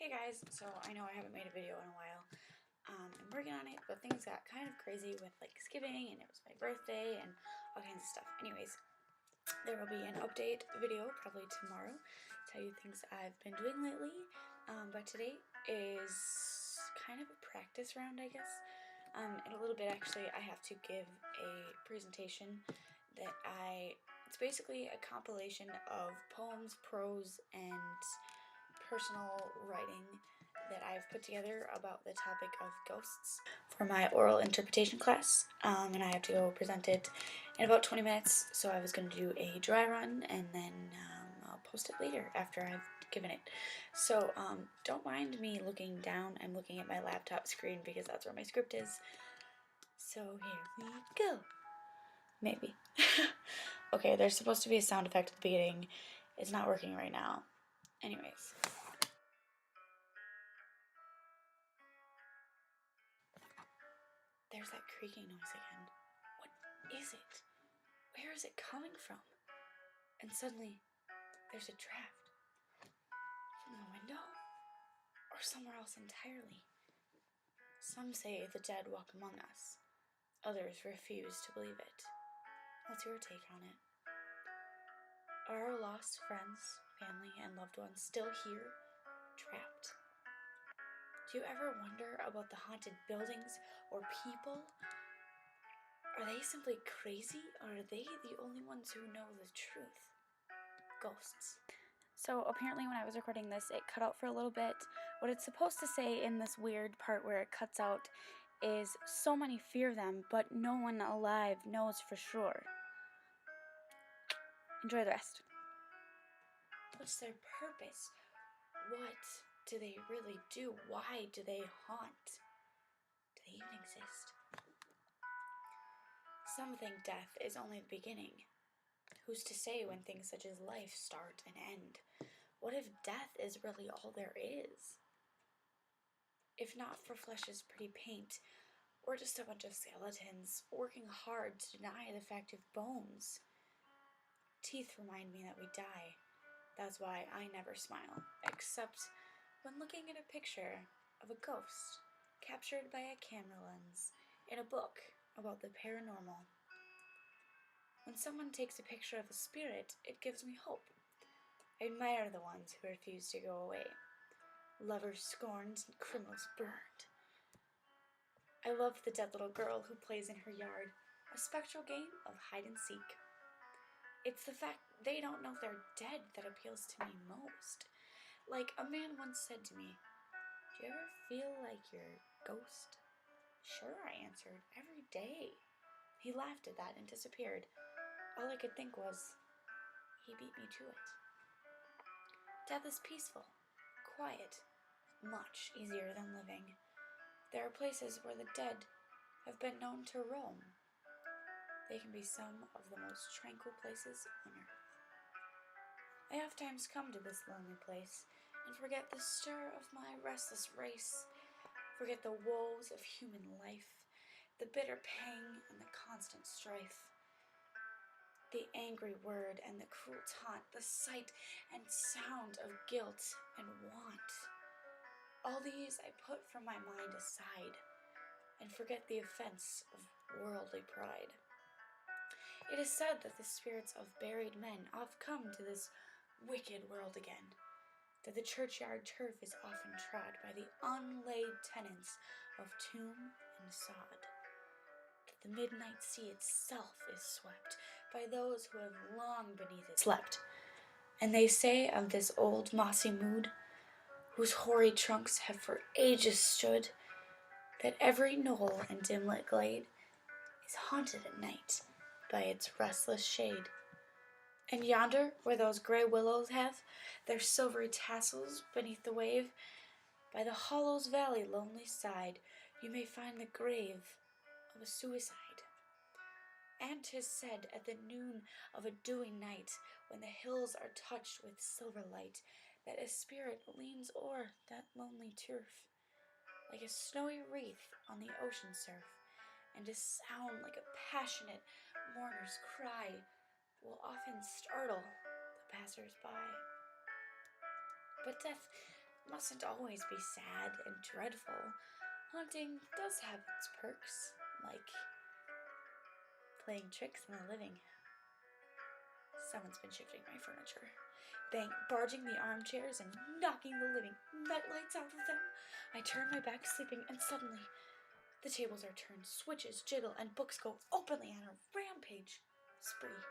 Hey guys, so I know I haven't made a video in a while. I'm working on it, but things got kind of crazy with like skipping, and it was my birthday and all kinds of stuff. Anyways, there will be an update video probably tomorrow, tell you things I've been doing lately. But today is kind of a practice round, I guess. In a little bit, actually, I have to give a presentation it's basically a compilation of poems, prose, and personal writing that I've put together about the topic of ghosts for my oral interpretation class, and I have to go present it in about 20 minutes, so I was going to do a dry run, and then I'll post it later after I've given it. So don't mind me looking down. I'm looking at my laptop screen because that's where my script is. So here we go. Maybe. Okay, there's supposed to be a sound effect at the beginning. It's not working right now. Anyways. There's that creaking noise again. What is it? Where is it coming from? And suddenly, there's a draft. From the window? Or somewhere else entirely? Some say the dead walk among us. Others refuse to believe it. What's your take on it? Are our lost friends, family, and loved ones still here, trapped? Do you ever wonder about the haunted buildings or people? Are they simply crazy, or are they the only ones who know the truth? Ghosts. So apparently when I was recording this, it cut out for a little bit. What it's supposed to say in this weird part where it cuts out is, so many fear them, but no one alive knows for sure. Enjoy the rest. What's their purpose? What do they really do? Why do they haunt? Do they even exist? Some think death is only the beginning. Who's to say when things such as life start and end? What if death is really all there is? If not for flesh's pretty paint, we're just a bunch of skeletons working hard to deny the fact of bones. Teeth remind me that we die. That's why I never smile, except when looking at a picture of a ghost captured by a camera lens in a book about the paranormal. When someone takes a picture of a spirit, it gives me hope. I admire the ones who refuse to go away. Lovers scorned and criminals burned. I love the dead little girl who plays in her yard, a spectral game of hide and seek. It's the fact they don't know they're dead that appeals to me most. Like a man once said to me, "Do you ever feel like you're a ghost?" "Sure," I answered, "every day." He laughed at that and disappeared. All I could think was, he beat me to it. Death is peaceful, quiet, much easier than living. There are places where the dead have been known to roam. They can be some of the most tranquil places on earth. I oftentimes come to this lonely place and forget the stir of my restless race, forget the woes of human life, the bitter pang and the constant strife, the angry word and the cruel taunt, the sight and sound of guilt and want. All these I put from my mind aside and forget the offense of worldly pride. It is said that the spirits of buried men oft come to this wicked world again, that the churchyard turf is often trod by the unlaid tenants of tomb and sod, that the midnight sea itself is swept by those who have long beneath it slept. And they say of this old mossy mood, whose hoary trunks have for ages stood, that every knoll and dim-lit glade is haunted at night by its restless shade. And yonder, where those gray willows have their silvery tassels beneath the wave, by the hollow's valley lonely side, you may find the grave of a suicide. And 'tis said at the noon of a dewy night, when the hills are touched with silver light, that a spirit leans o'er that lonely turf, like a snowy wreath on the ocean surf, and a sound like a passionate mourner's cry will often startle the passers-by. But death mustn't always be sad and dreadful. Haunting does have its perks, like playing tricks on the living. Someone's been shifting my furniture, barging the armchairs and knocking the living nightlights out of them. I turn my back sleeping, and suddenly the tables are turned, switches jiggle, and books go openly on a rampage spree.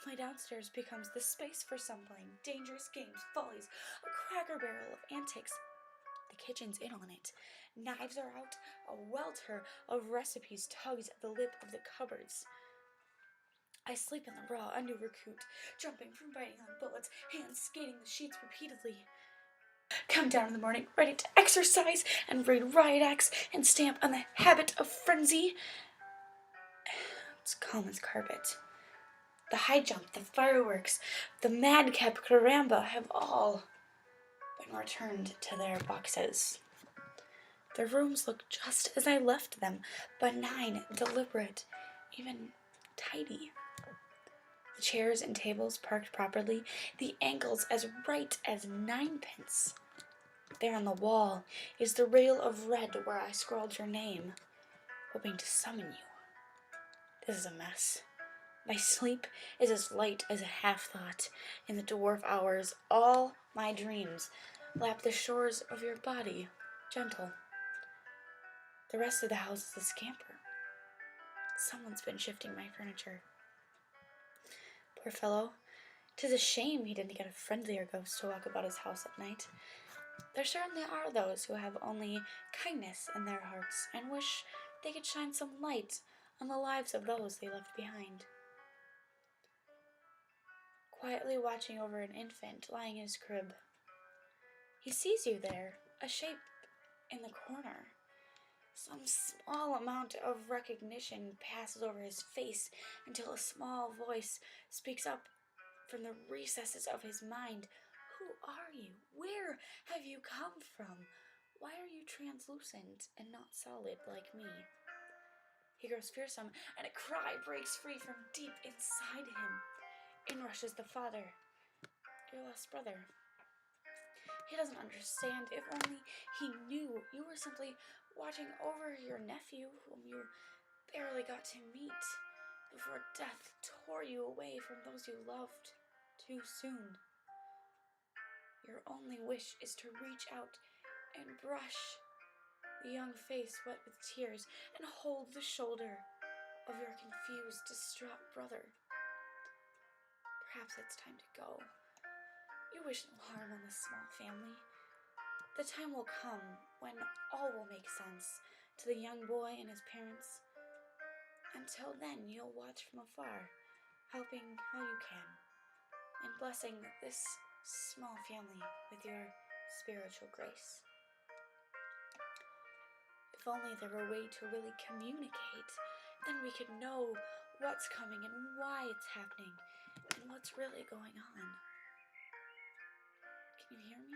My downstairs becomes the space for some playing dangerous games, follies, a cracker barrel of antics. The kitchen's in on it. Knives are out, a welter of recipes tugs at the lip of the cupboards. I sleep in the raw underwear coot, jumping from biting on bullets, hands skating the sheets repeatedly. Come down in the morning, ready to exercise and read riot acts and stamp on the habit of frenzy. It's calm as carpet. The high jump, the fireworks, the madcap caramba have all been returned to their boxes. The rooms look just as I left them, benign, deliberate, even tidy. The chairs and tables parked properly, the angles as right as ninepence. There on the wall is the rail of red where I scrawled your name, hoping to summon you. This is a mess. My sleep is as light as a half-thought. In the dwarf hours, all my dreams lap the shores of your body, gentle. The rest of the house is a scamper. Someone's been shifting my furniture. Poor fellow. 'Tis a shame he didn't get a friendlier ghost to walk about his house at night. There certainly are those who have only kindness in their hearts and wish they could shine some light on the lives of those they left behind. Quietly watching over an infant lying in his crib, he sees you there, a shape in the corner. Some small amount of recognition passes over his face until a small voice speaks up from the recesses of his mind. Who are you? Where have you come from? Why are you translucent and not solid like me? He grows fearsome, and a cry breaks free from deep inside him. In rushes the father, your lost brother. He doesn't understand. If only he knew you were simply watching over your nephew, whom you barely got to meet, before death tore you away from those you loved too soon. Your only wish is to reach out and brush the young face wet with tears and hold the shoulder of your confused, distraught brother. Perhaps it's time to go. You wish no harm on this small family. The time will come when all will make sense to the young boy and his parents. Until then, you'll watch from afar, helping how you can, and blessing this small family with your spiritual grace. If only there were a way to really communicate, then we could know what's coming and why it's happening and what's really going on. Can you hear me?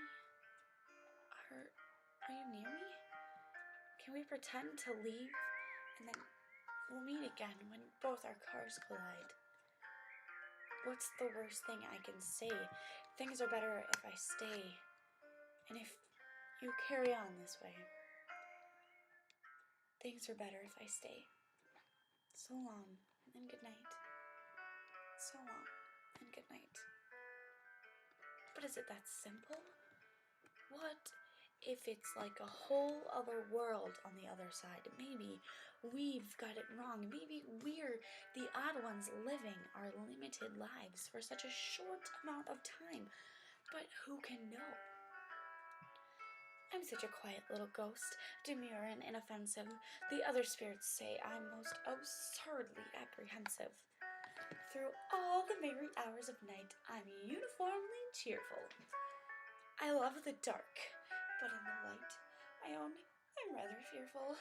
Are you near me? Can we pretend to leave and then we'll meet again when both our cars collide? What's the worst thing I can say? Things are better if I stay, and if you carry on this way. Things are better if I stay. So long, and good night. So long, and good night. But is it that simple? What if it's like a whole other world on the other side? Maybe we've got it wrong. Maybe we're the odd ones living our limited lives for such a short amount of time. But who can know? I'm such a quiet little ghost, demure and inoffensive. The other spirits say I'm most absurdly apprehensive. Through all the merry hours of night, I'm uniformly cheerful. I love the dark, but in the light, I own I'm rather fearful.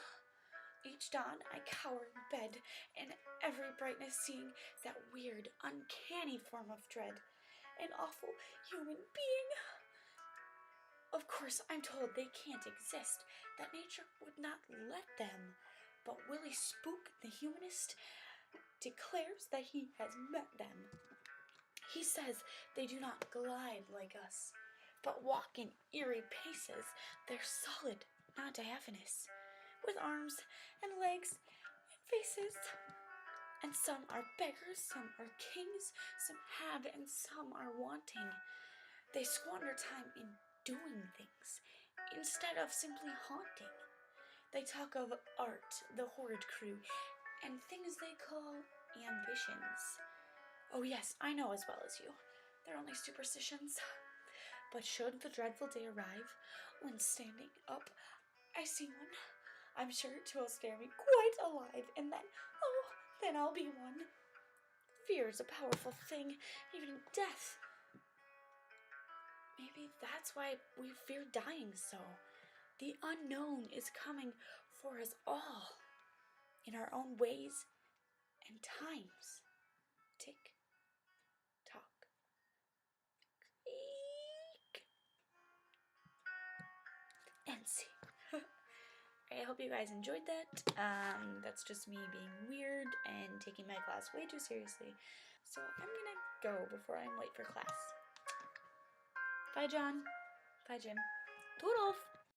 Each dawn, I cower in bed, in every brightness seeing that weird, uncanny form of dread, an awful human being. Of course, I'm told they can't exist, that nature would not let them, but Willie Spook, the humanist, declares that he has met them. He says they do not glide like us, but walk in eerie paces. They're solid, not diaphanous, with arms and legs and faces. And some are beggars, some are kings, some have and some are wanting. They squander time in doing things instead of simply haunting. They talk of art, the horrid crew, and things they call ambitions. Oh yes, I know as well as you. They're only superstitions. But should the dreadful day arrive, when standing up I see one, I'm sure 'twill stare me quite alive, and then, oh, then I'll be one. Fear is a powerful thing, even death. Maybe that's why we fear dying so. The unknown is coming for us all, in our own ways and times. Tick, tock, eek, and see. I hope you guys enjoyed that. That's just me being weird and taking my class way too seriously. So I'm gonna go before I'm late for class. Bye, John. Bye, Jim. Toodles!